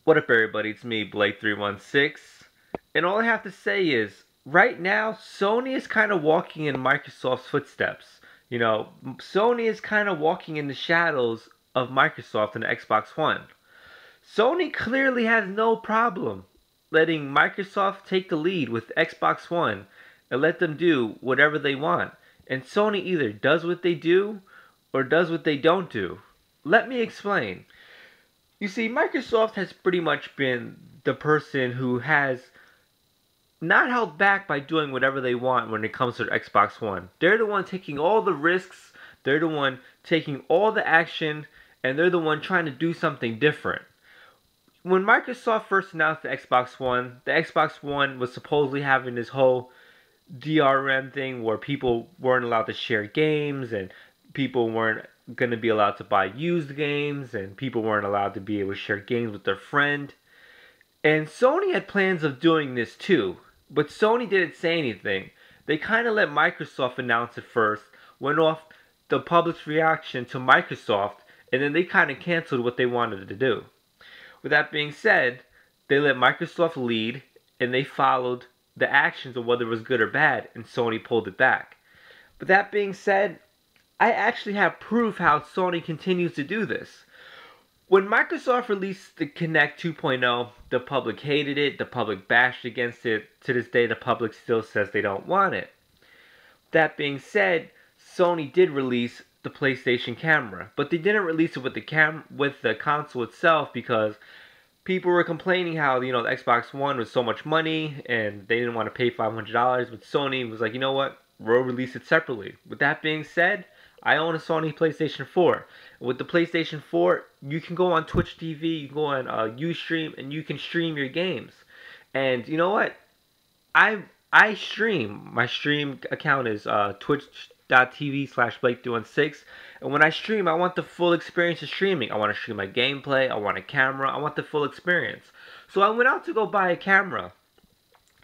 What up, everybody? It's me, Blake316, and all I have to say is, right now, Sony is kind of walking in Microsoft's footsteps. Sony is kind of walking in the shadows of Microsoft and the Xbox One. Sony clearly has no problem letting Microsoft take the lead with Xbox One and let them do whatever they want. And Sony either does what they do or does what they don't do. Let me explain. You see, Microsoft has pretty much been the person who has not held back by doing whatever they want when it comes to the Xbox One. They're the one taking all the risks, they're the one taking all the action, and they're the one trying to do something different. When Microsoft first announced the Xbox One was supposedly having this whole DRM thing where people weren't allowed to share games and people weren't going to be allowed to buy used games and people weren't allowed to be able to share games with their friend. And Sony had plans of doing this too, but Sony didn't say anything. They kind of let Microsoft announce it first, went off the public's reaction to Microsoft, and then they kind of canceled what they wanted to do. With that being said, they let Microsoft lead and they followed the actions of whether it was good or bad, and Sony pulled it back. But that being said, I actually have proof how Sony continues to do this. When Microsoft released the Kinect 2.0, the public hated it, the public bashed against it. To this day, the public still says they don't want it. That being said, Sony did release the PlayStation camera, but they didn't release it with the console itself because people were complaining how, the Xbox One was so much money and they didn't want to pay $500, but Sony was like, you know what, we'll release it separately. With that being said, I own a Sony PlayStation 4. With the PlayStation 4, you can go on Twitch TV, you can go on Ustream, and you can stream your games. And you know what? I stream. My stream account is twitch.tv/Blake316. And when I stream, I want the full experience of streaming. I want to stream my gameplay, I want a camera, I want the full experience. So I went out to go buy a camera.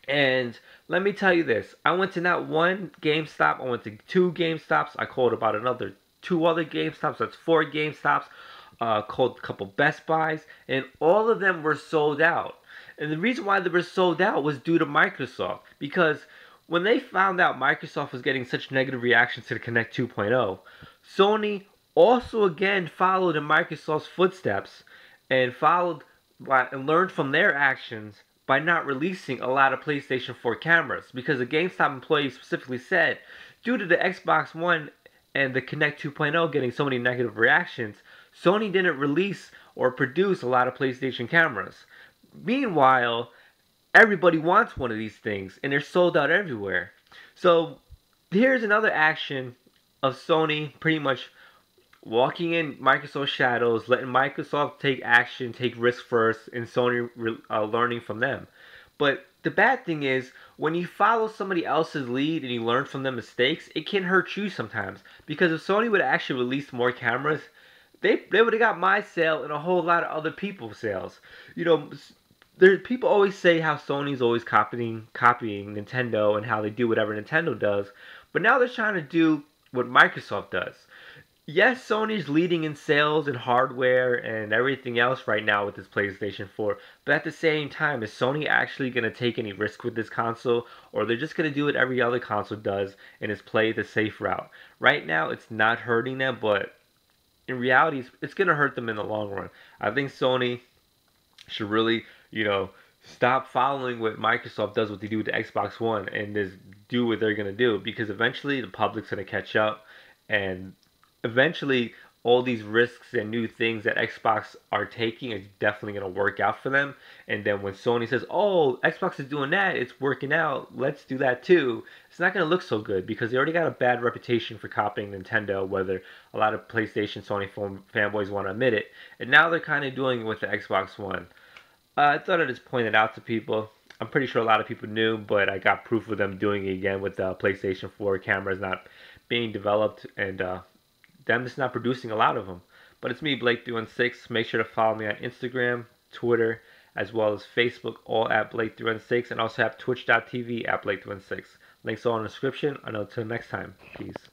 And let me tell you this, I went to not one GameStop, I went to 2 GameStops, I called about another 2 other GameStops, that's 4 GameStops, called a couple Best Buys, and all of them were sold out. And the reason why they were sold out was due to Microsoft, because when they found out Microsoft was getting such negative reactions to the Kinect 2.0, Sony also again followed in Microsoft's footsteps and learned from their actions by not releasing a lot of PlayStation 4 cameras, because a GameStop employee specifically said, due to the Xbox One and the Kinect 2.0 getting so many negative reactions, Sony didn't release or produce a lot of PlayStation cameras. Meanwhile, everybody wants one of these things, and they're sold out everywhere. So here's another action of Sony pretty much walking in Microsoft's shadows, letting Microsoft take action, take risk first, and Sony learning from them. But the bad thing is, when you follow somebody else's lead and you learn from their mistakes, it can hurt you sometimes. Because if Sony would have actually released more cameras, they would have got my sale and a whole lot of other people's sales. People always say how Sony's always copying Nintendo and how they do whatever Nintendo does. But now they're trying to do what Microsoft does. Yes, Sony's leading in sales and hardware and everything else right now with this PlayStation 4, but at the same time, is Sony actually going to take any risk with this console, or they're just going to do what every other console does and is play the safe route? Right now, it's not hurting them, but in reality, it's going to hurt them in the long run. I think Sony should really, stop following what Microsoft does, what they do with the Xbox One, and just do what they're going to do, because eventually the public's going to catch up, and eventually all these risks and new things that Xbox are taking is definitely going to work out for them. And then when Sony says, oh, Xbox is doing that, it's working out, let's do that too, it's not going to look so good, because they already got a bad reputation for copying Nintendo, whether a lot of PlayStation, Sony fanboys want to admit it. And now they're kind of doing it with the Xbox One. I thought I'd just point it out to people. I'm pretty sure a lot of people knew, but I got proof of them doing it again with the PlayStation 4 cameras not being developed, and them just not producing a lot of them. But it's me, Blake316. Make sure to follow me on Instagram, Twitter, as well as Facebook, all at Blake316, and also have twitch.tv at Blake316. Links all in the description. Until next time, peace.